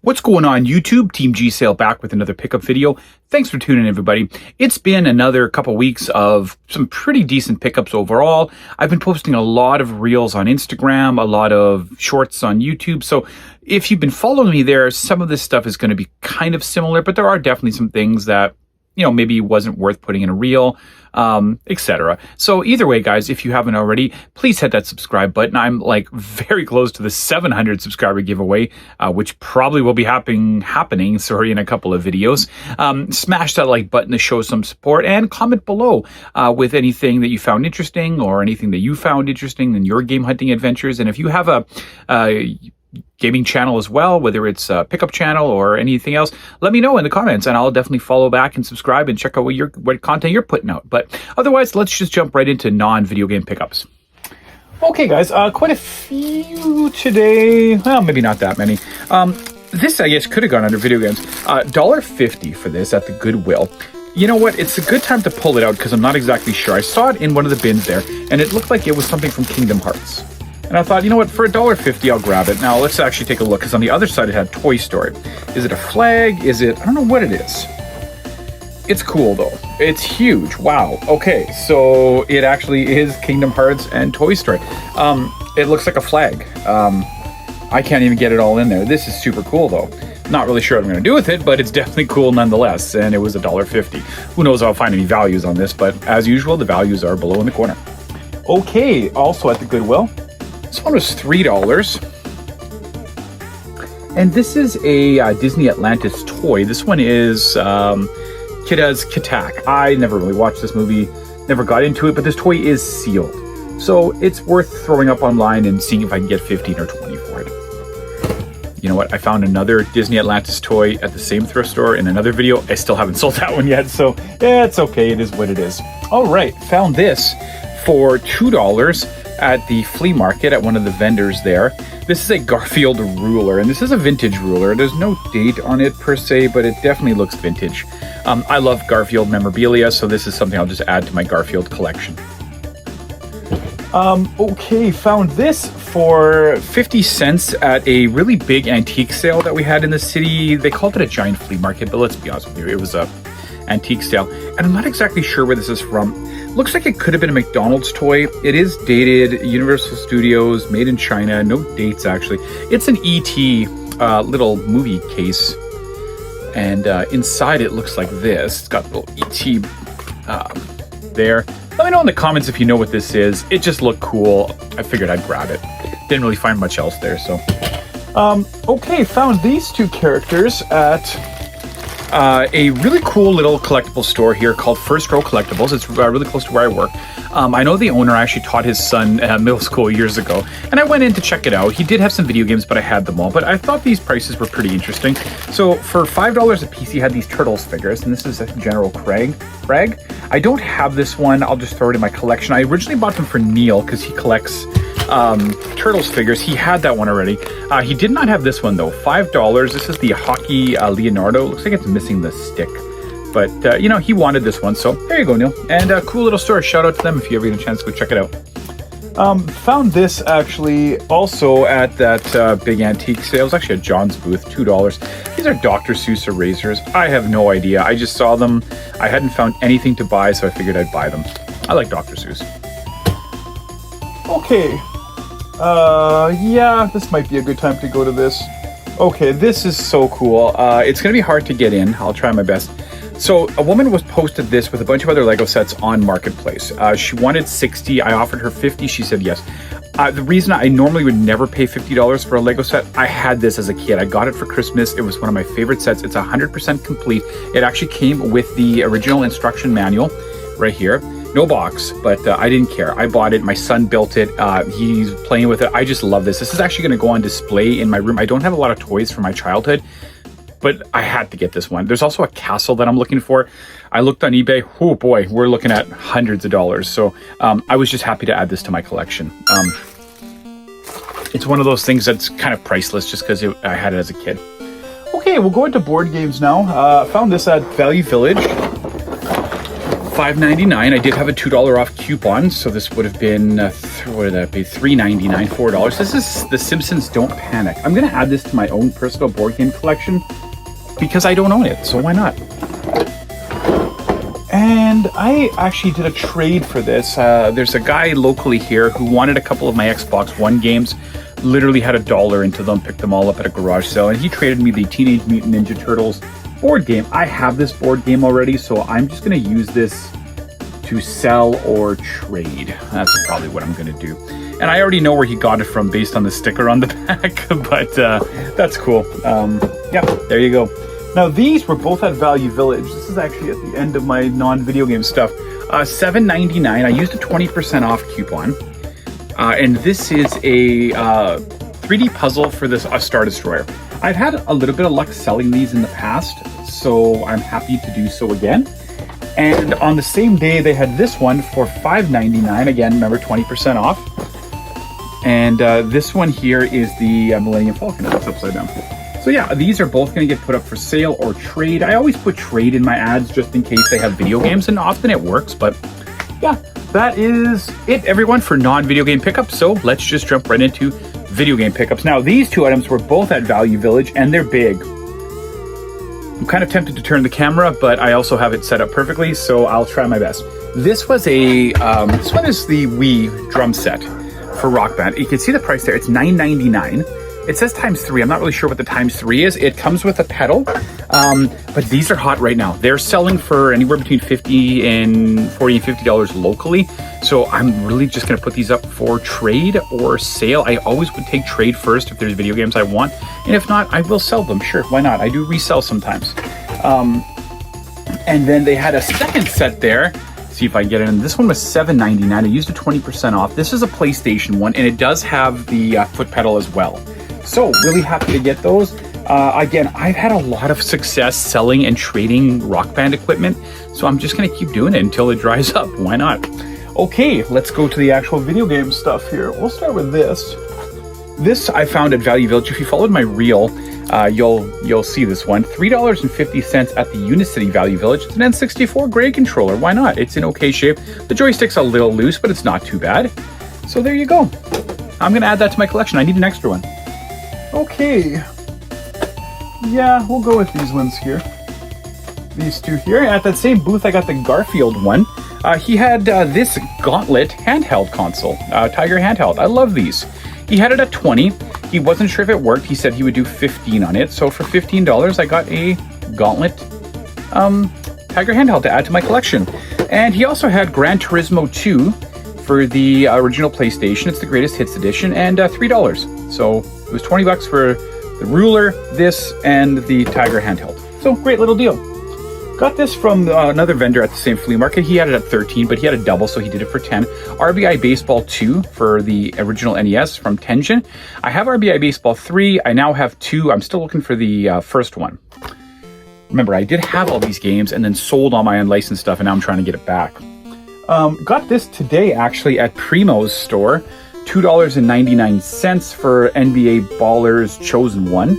What's going on YouTube? Team G Sale back with another pickup video. Thanks for tuning in, everybody. It's been another couple weeks of some pretty decent pickups overall. I've been posting a lot of reels on Instagram, a lot of shorts on YouTube. So if you've been following me there, some of this stuff is going to be kind of similar, but there are definitely some things that, you know, maybe wasn't worth putting in a reel, etc. So either way, guys, if you haven't already, please hit that subscribe button. I'm like very close to the 700 subscriber giveaway, which probably will be happening in a couple of videos. Smash that like button to show some support and comment below with anything that you found interesting or anything that you found interesting in your game hunting adventures. And if you have a gaming channel as well, whether it's a pickup channel or anything else, let me know in the comments and I'll definitely follow back and subscribe and check out what content you're putting out. But otherwise, let's just jump right into non-video game pickups. Okay, guys, quite a few today. Well, maybe not that many. This, I guess, could have gone under video games. $1.50 for this at the Goodwill. You know what? It's a good time to pull it out because I'm not exactly sure. I saw it in one of the bins there, and it looked like it was something from Kingdom Hearts. And I thought, you know what, for $1.50, I'll grab it. Now, let's actually take a look, because on the other side, it had Toy Story. Is it a flag? Is it... I don't know what it is. It's cool, though. It's huge. Wow. Okay, so it actually is Kingdom Hearts and Toy Story. It looks like a flag. I can't even get it all in there. This is super cool, though. Not really sure what I'm going to do with it, but it's definitely cool nonetheless. And it was $1.50. Who knows if I'll find any values on this, but as usual, the values are below in the corner. Okay, also at the Goodwill. This one was $3. And this is a Disney Atlantis toy. This one is Kidda's Katak. I never really watched this movie, never got into it, but this toy is sealed. So it's worth throwing up online and seeing if I can get 15 or 20 for it. You know what? I found another Disney Atlantis toy at the same thrift store in another video. I still haven't sold that one yet, so yeah, it's okay. It is what it is. All right, found this for $2 at the flea market at one of the vendors there. This is a Garfield ruler, and this is a vintage ruler. There's no date on it per se, but it definitely looks vintage. I love Garfield memorabilia, so this is something I'll just add to my Garfield collection. Okay, found this for 50 cents at a really big antique sale that we had in the city. They called it a giant flea market, but let's be honest with you, it was a antique sale. And I'm not exactly sure where this is from. Looks like it could have been a McDonald's toy. It is dated, Universal Studios, made in China. No dates, actually. It's an E.T. Little movie case. And inside it looks like this. It's got a little E.T. There. Let me know in the comments if you know what this is. It just looked cool. I figured I'd grab it. Didn't really find much else there, so. Okay, found these two characters at a really cool little collectible store here called First Row Collectibles. It's really close to where I work. I know the owner actually taught his son at middle school years ago, and I went in to check it out. He did have some video games, but I had them all. But I thought these prices were pretty interesting. So for $5 a piece, he had these Turtles figures, and this is a General Craig. I don't have this one. I'll just throw it in my collection. I originally bought them for Neil because he collects Turtles figures. He had that one already. He did not have this one though. $5. This is the Hockey Leonardo. Looks like it's missing the stick, but you know, he wanted this one, so there you go, Neil. And a cool little store. Shout out to them if you ever get a chance to go check it out. Found this actually also at that big antique sale. It was actually at John's booth, $2. These are Dr. Seuss erasers. I have no idea. I just saw them. I hadn't found anything to buy, so I figured I'd buy them. I like Dr. Seuss. Okay. Yeah, this might be a good time to go to this. Okay, this is so cool. It's going to be hard to get in. I'll try my best. So a woman was posted this with a bunch of other Lego sets on Marketplace. She wanted 60. I offered her 50. She said yes. The reason I normally would never pay $50 for a Lego set, I had this as a kid. I got it for Christmas. It was one of my favorite sets. It's 100% complete. It actually came with the original instruction manual right here. No box, but I didn't care. I bought it. My son built it. He's playing with it. I just love this. This is actually going to go on display in my room. I don't have a lot of toys from my childhood, but I had to get this one. There's also a castle that I'm looking for. I looked on eBay. Oh boy, we're looking at hundreds of dollars. So I was just happy to add this to my collection. It's one of those things that's kind of priceless just because I had it as a kid. Okay, we'll go into board games now. Found this at Value Village $5.99. I did have a $2 off coupon, so this would have been what did that be? $3.99, $4. This is The Simpsons Don't Panic. I'm gonna add this to my own personal board game collection because I don't own it, so why not? And I actually did a trade for this. There's a guy locally here who wanted a couple of my Xbox One games, literally had $1 into them, picked them all up at a garage sale, and he traded me the Teenage Mutant Ninja Turtles board game. I have this board game already, so I'm just going to use this to sell or trade. That's probably what I'm going to do. And I already know where he got it from based on the sticker on the back, but that's cool. Yeah, there you go. Now, these were both at Value Village. This is actually at the end of my non-video game stuff. $7.99. I used a 20% off coupon. And this is a 3D puzzle for this Star Destroyer. I've had a little bit of luck selling these in the past, so I'm happy to do so again. And on the same day, they had this one for $5.99. Again, remember, 20% off. And this one here is the Millennium Falcon. That's upside down. So yeah, these are both going to get put up for sale or trade. I always put trade in my ads just in case they have video games, and often it works. But yeah, that is it, everyone, for non-video game pickups. So let's just jump right into video game pickups. Now, these two items were both at Value Village, and they're big. I'm kind of tempted to turn the camera, but I also have it set up perfectly, so I'll try my best. This was a this one is the Wii drum set for Rock Band. You can see the price there. It's $9.99. It says ×3. I'm not really sure what the ×3 is. It comes with a pedal, but these are hot right now. They're selling for anywhere between $40 and $50 locally. So I'm really just going to put these up for trade or sale. I always would take trade first if there's video games I want, and if not, I will sell them. Sure, why not? I do resell sometimes. And then they had a second set there. See if I can get it in. This one was $7.99. I used a 20% off. This is a PlayStation one, and it does have the foot pedal as well. So really happy to get those. Again, I've had a lot of success selling and trading Rock Band equipment, so I'm just going to keep doing it until it dries up. Why not? Okay, let's go to the actual video game stuff here. We'll start with this. This I found at Value Village. If you followed my reel, you'll see this one. $3.50 at the Unicity Value Village. It's an N64 Grail controller. Why not? It's in okay shape. The joystick's a little loose, but it's not too bad. So there you go. I'm going to add that to my collection. I need an extra one. Okay. Yeah, we'll go with these ones here. These two here. At that same booth, I got the Garfield one. He had this Gauntlet handheld console, Tiger handheld. I love these. He had it at 20. He wasn't sure if it worked. He said he would do 15 on it. So for $15, I got a Gauntlet Tiger handheld to add to my collection. And he also had Gran Turismo 2 for the original PlayStation. It's the Greatest Hits edition, and $3. So it was $20 for the ruler, this, and the Tiger handheld. So great little deal. Got this from another vendor at the same flea market. He had it at 13, but he had a double, so he did it for 10. RBI Baseball 2 for the original NES from Tenjin. I have RBI Baseball 3. I now have 2. I'm still looking for the first one. Remember, I did have all these games and then sold all my unlicensed stuff, and now I'm trying to get it back. Got this today, actually, at Primo's store. $2.99 for NBA Ballers Chosen 1.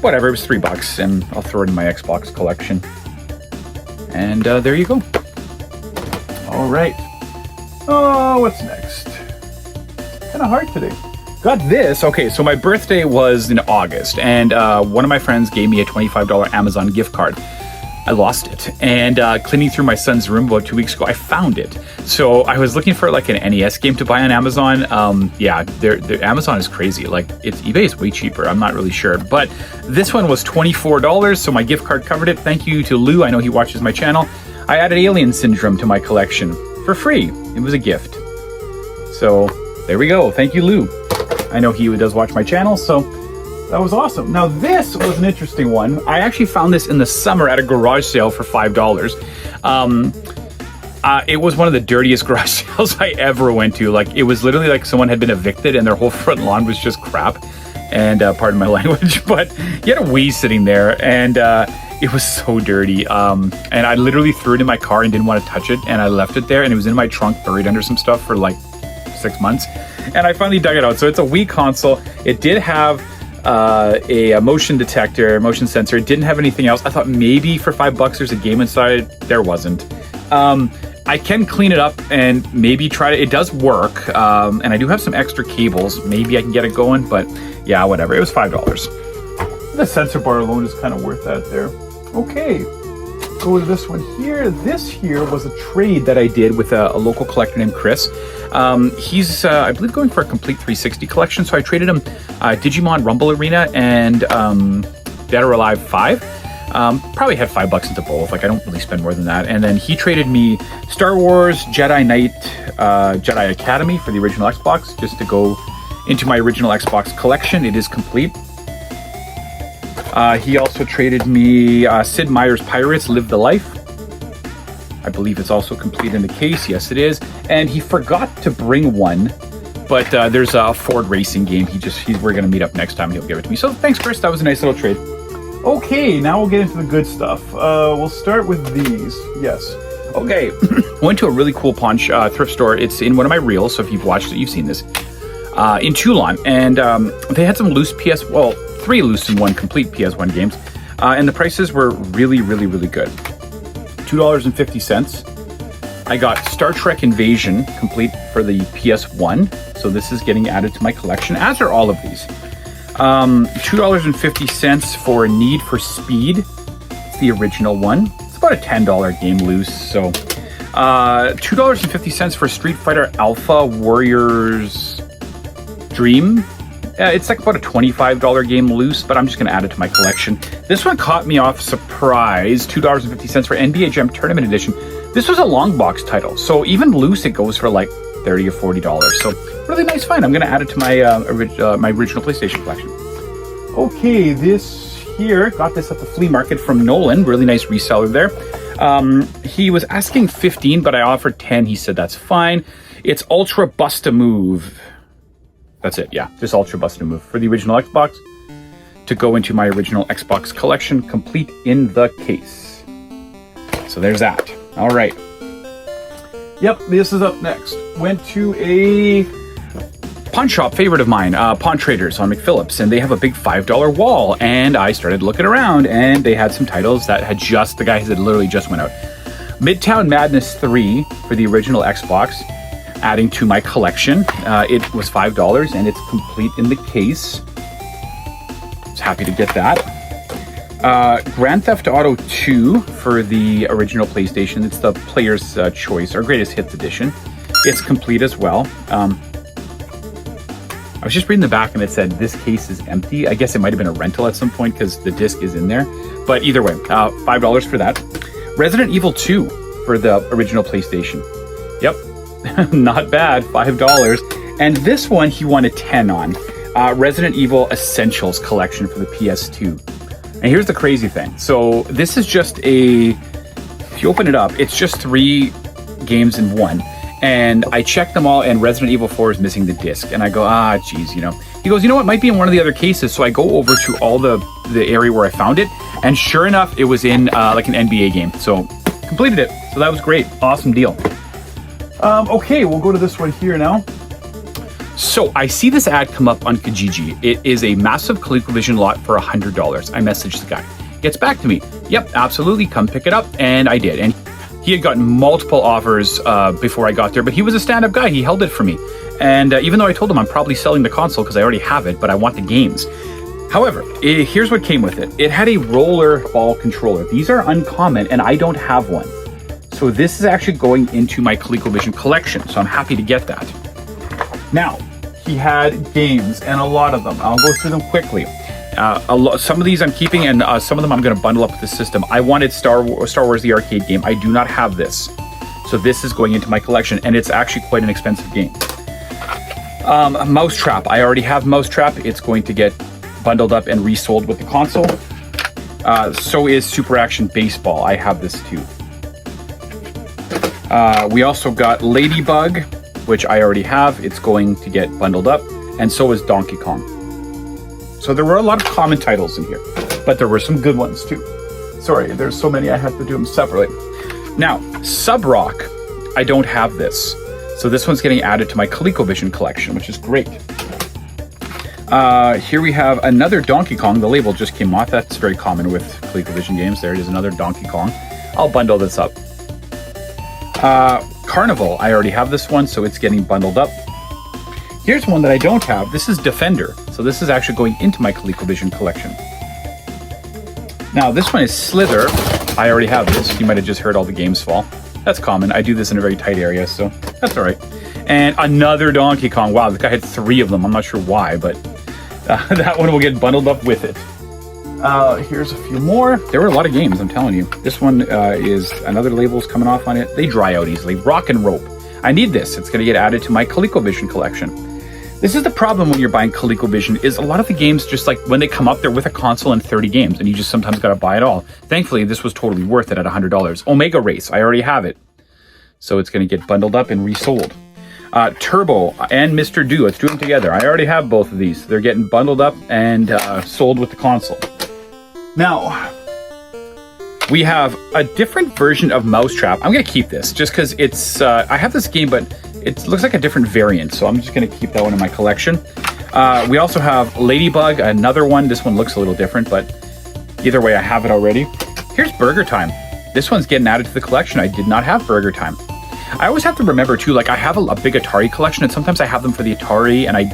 Whatever, it was $3, and I'll throw it in my Xbox collection. And there you go. All right. Oh, what's next? Kind of hard today. Got this. Okay, so my birthday was in August, and one of my friends gave me a $25 Amazon gift card. I lost it, and cleaning through my son's room about 2 weeks ago, I found it. So I was looking for like an NES game to buy on Amazon. Yeah, Amazon is crazy. Like, eBay is way cheaper. I'm not really sure, but this one was $24, so my gift card covered it. Thank you to Lou. I know he watches my channel. I added Alien Syndrome to my collection for free. It was a gift. So there we go. Thank you, Lou. I know he does watch my channel, so that was awesome. Now, this was an interesting one. I actually found this in the summer at a garage sale for $5. It was one of the dirtiest garage sales I ever went to. Like, it was literally like someone had been evicted and their whole front lawn was just crap. And pardon my language, but you had a Wii sitting there, and it was so dirty. And I literally threw it in my car and didn't want to touch it, and I left it there, and it was in my trunk buried under some stuff for like 6 months. And I finally dug it out. So it's a Wii console. It did have a motion detector, motion sensor. It didn't have anything else. I thought maybe for $5 there's a game inside. There wasn't. I can clean it up and maybe try to, it does work. And I do have some extra cables. Maybe I can get it going, but yeah, whatever. It was $5. The sensor bar alone is kind of worth that there. Okay, go to this one here. This here was a trade that I did with a local collector named Chris. He's, I believe, going for a complete 360 collection. So I traded him Digimon Rumble Arena and Dead or Alive 5. Probably had $5 into both. Like, I don't really spend more than that. And then he traded me Star Wars Jedi Knight Jedi Academy for the original Xbox, just to go into my original Xbox collection. It is complete. He also traded me Sid Meier's Pirates Live the Life. I believe it's also complete in the case. Yes, it is. And he forgot to bring one, but there's a Ford racing game. We're going to meet up next time and he'll give it to me. So thanks, Chris. That was a nice little trade. Okay, now we'll get into the good stuff. We'll start with these. Yes. Okay. Went to a really cool pawn thrift store. It's in one of my reels, so if you've watched it, you've seen this. In Toulon. And they had some loose three loose and one complete PS1 games. And the prices were really, really, really good. $2.50. I got Star Trek Invasion complete for the PS1. So this is getting added to my collection, as are all of these. $2.50 for Need for Speed. It's the original one. It's about a $10 game loose. So $2.50 for Street Fighter Alpha Warriors Dream. It's like about a $25 game loose, but I'm just going to add it to my collection. This one caught me off surprise. $2.50 for NBA Jam Tournament Edition. This was a long box title, so even loose it goes for like $30 or $40. So really nice find. I'm going to add it to my my original PlayStation collection. Okay, this here, got this at the flea market from Nolan. Really nice reseller there. He was asking 15, but I offered 10. He said that's fine. It's Ultra Bust-A-Move. That's it, yeah. Just Ultra Bust-A-Move for the original Xbox to go into my original Xbox collection, complete in the case. So there's that. All right. Yep, this is up next. Went to a pawn shop favorite of mine, Pawn Traders on McPhillips, and they have a big $5 wall. And I started looking around, and they had some titles that had the guys that literally just went out. Midtown Madness 3 for the original Xbox, adding to my collection. It was $5 and it's complete in the case. I was happy to get that. Grand Theft Auto 2 for the original PlayStation. It's the Player's Choice, or Greatest Hits Edition. It's complete as well. I was just reading the back and it said this case is empty. I guess it might have been a rental at some point because the disc is in there. But either way, $5 for that. Resident Evil 2 for the original PlayStation. Yep. Not bad, $5. And this one he won a 10 on. Resident Evil Essentials Collection for the PS2. And here's the crazy thing. So this is just if you open it up, it's just 3 games in one. And I checked them all and Resident Evil 4 is missing the disc. And I go, geez, you know. He goes, you know what, might be in one of the other cases. So I go over to all the area where I found it. And sure enough, it was in like an NBA game. So completed it. So that was great. Awesome deal. Okay, we'll go to this one here now. So I see this ad come up on Kijiji. It is a massive Colecovision lot for $100. I messaged the guy. Gets back to me. Yep, absolutely. Come pick it up. And I did. And he had gotten multiple offers before I got there, but he was a stand-up guy. He held it for me. And even though I told him I'm probably selling the console because I already have it, but I want the games. However, here's what came with it. It had a roller ball controller. These are uncommon, and I don't have one. So this is actually going into my ColecoVision collection, so I'm happy to get that. Now, he had games, and a lot of them. I'll go through them quickly. Some of these I'm keeping, and some of them I'm going to bundle up with the system. I wanted Star Wars the arcade game. I do not have this. So this is going into my collection, and it's actually quite an expensive game. Mousetrap. I already have Mousetrap. It's going to get bundled up and resold with the console. So is Super Action Baseball. I have this too. We also got Ladybug, which I already have. It's going to get bundled up, and so is Donkey Kong. So there were a lot of common titles in here, but there were some good ones too. Sorry, there's so many I had to do them separately. Now, Sub Rock, I don't have this. So this one's getting added to my ColecoVision collection, which is great. Here we have another Donkey Kong. The label just came off. That's very common with ColecoVision games. There it is, another Donkey Kong. I'll bundle this up. Carnival, I already have this one, so it's getting bundled up. Here's one that I don't have. This is Defender. So this is actually going into my Colecovision collection. Now, this one is Slither. I already have this. You might have just heard all the games fall. That's common. I do this in a very tight area, so that's all right. And another Donkey Kong. Wow, this guy had 3 of them. I'm not sure why, but that one will get bundled up with it. Here's a few more. There were a lot of games, I'm telling you. This one is another label's coming off on it. They dry out easily. Rock and Rope. I need this. It's going to get added to my Colecovision collection. This is the problem when you're buying Colecovision, is a lot of the games, just like when they come up, they're with a console and 30 games, and you just sometimes got to buy it all. Thankfully, this was totally worth it at $100. Omega Race, I already have it. So it's going to get bundled up and resold. Turbo and Mr. Do, let's do them together. I already have both of these. They're getting bundled up and sold with the console. Now, we have a different version of Mousetrap. I'm going to keep this just because it's, I have this game, but it looks like a different variant. So I'm just going to keep that one in my collection. We also have Ladybug, another one. This one looks a little different, but either way, I have it already. Here's Burger Time. This one's getting added to the collection. I did not have Burger Time. I always have to remember too, like I have a big Atari collection, and sometimes I have them for the Atari and I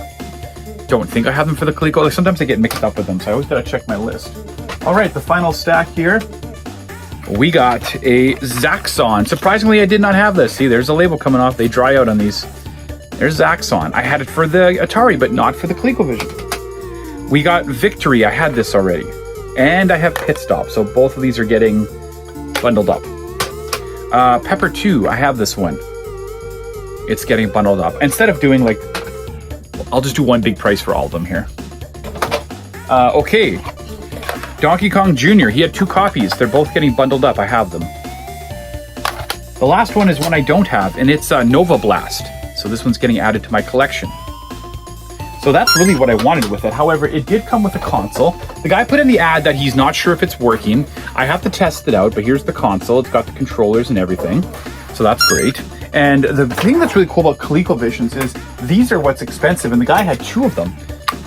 don't think I have them for the Coleco. Like sometimes I get mixed up with them, so I always gotta check my list. All right, the final stack here. We got a Zaxxon. Surprisingly, I did not have this. See, there's a label coming off. They dry out on these. There's Zaxxon. I had it for the Atari, but not for the Colecovision. We got Victory. I had this already. And I have Pit Stop, so both of these are getting bundled up. Pepper 2, I have this one. It's getting bundled up. Instead of doing like, I'll just do one big price for all of them here. Okay. Donkey Kong Jr., he had 2 copies. They're both getting bundled up. I have them. The last one is one I don't have, and it's Nova Blast. So this one's getting added to my collection. So that's really what I wanted with it. However, it did come with a console. The guy put in the ad that he's not sure if it's working. I have to test it out, but here's the console. It's got the controllers and everything. So that's great. And the thing that's really cool about ColecoVisions is these are what's expensive, and the guy had 2 of them.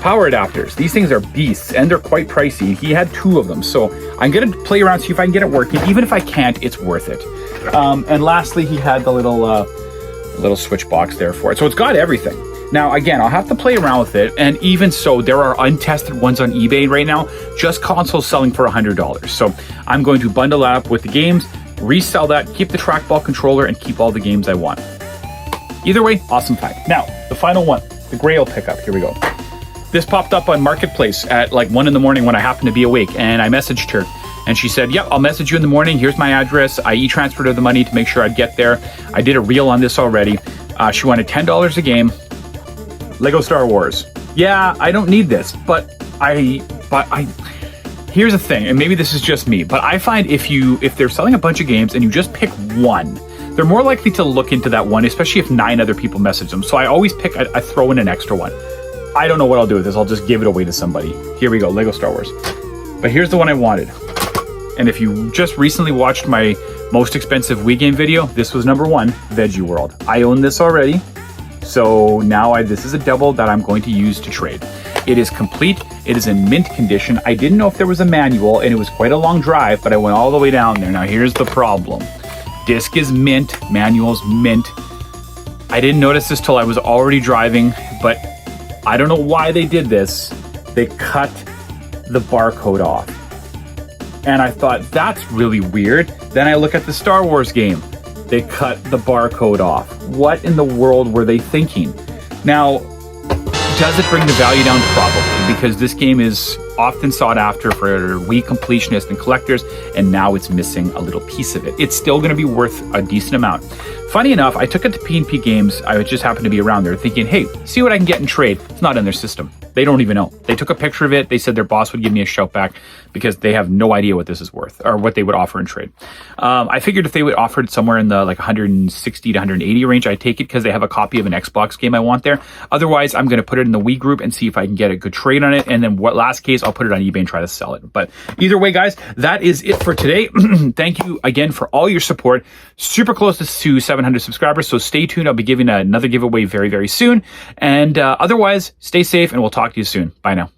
Power adapters. These things are beasts, and they're quite pricey. He had 2 of them. So I'm going to play around, see if I can get it working. Even if I can't, it's worth it. And lastly, he had the little switch box there for it. So it's got everything. Now, again, I'll have to play around with it, and even so, there are untested ones on eBay right now, just consoles selling for $100. So I'm going to bundle that up with the games, resell that, keep the trackball controller, and keep all the games I want. Either way, awesome find. Now, the final one, the Grail pickup. Here we go. This popped up on Marketplace at like 1 in the morning when I happened to be awake, and I messaged her. And she said, yep, I'll message you in the morning. Here's my address. I e-transferred her the money to make sure I'd get there. I did a reel on this already. She wanted $10 a game. Lego Star Wars. Yeah, I don't need this, but here's the thing, and maybe this is just me, but I find if they're selling a bunch of games and you just pick one, they're more likely to look into that one, especially if 9 other people message them. So I always pick, I throw in an extra one. I don't know what I'll do with this. I'll just give it away to somebody. Here we go, Lego Star Wars. But here's the one I wanted. And if you just recently watched my most expensive Wii game video, this was number 1, Veggie World. I own this already. So now this is a double that I'm going to use to trade. It is complete. It is in mint condition. I didn't know if there was a manual, and it was quite a long drive, but I went all the way down there. Now here's the problem. Disc is mint, manual's mint. I didn't notice this till I was already driving, but I don't know why they did this. They cut the barcode off. And I thought, that's really weird. Then I look at the Star Wars game. They cut the barcode off. What in the world were they thinking? Now, does it bring the value down? Probably, because this game is often sought after for Wii completionists and collectors, and now it's missing a little piece of it. It's still going to be worth a decent amount. Funny enough, I took it to P&P Games. I just happened to be around there thinking, hey, see what I can get in trade. It's not in their system. They don't even know. They took a picture of it. They said their boss would give me a shout back because they have no idea what this is worth or what they would offer in trade. I figured if they would offer it somewhere in the like 160 to 180 range, I'd take it because they have a copy of an Xbox game I want there. Otherwise, I'm going to put it in the Wii group and see if I can get a good trade on it. And then last case, I'll put it on eBay and try to sell it. But either way, guys, that is it for today. Thank you again for all your support. Super close to 700 subscribers. So stay tuned. I'll be giving another giveaway very, very soon. And otherwise, stay safe and we'll talk to you soon. Bye now.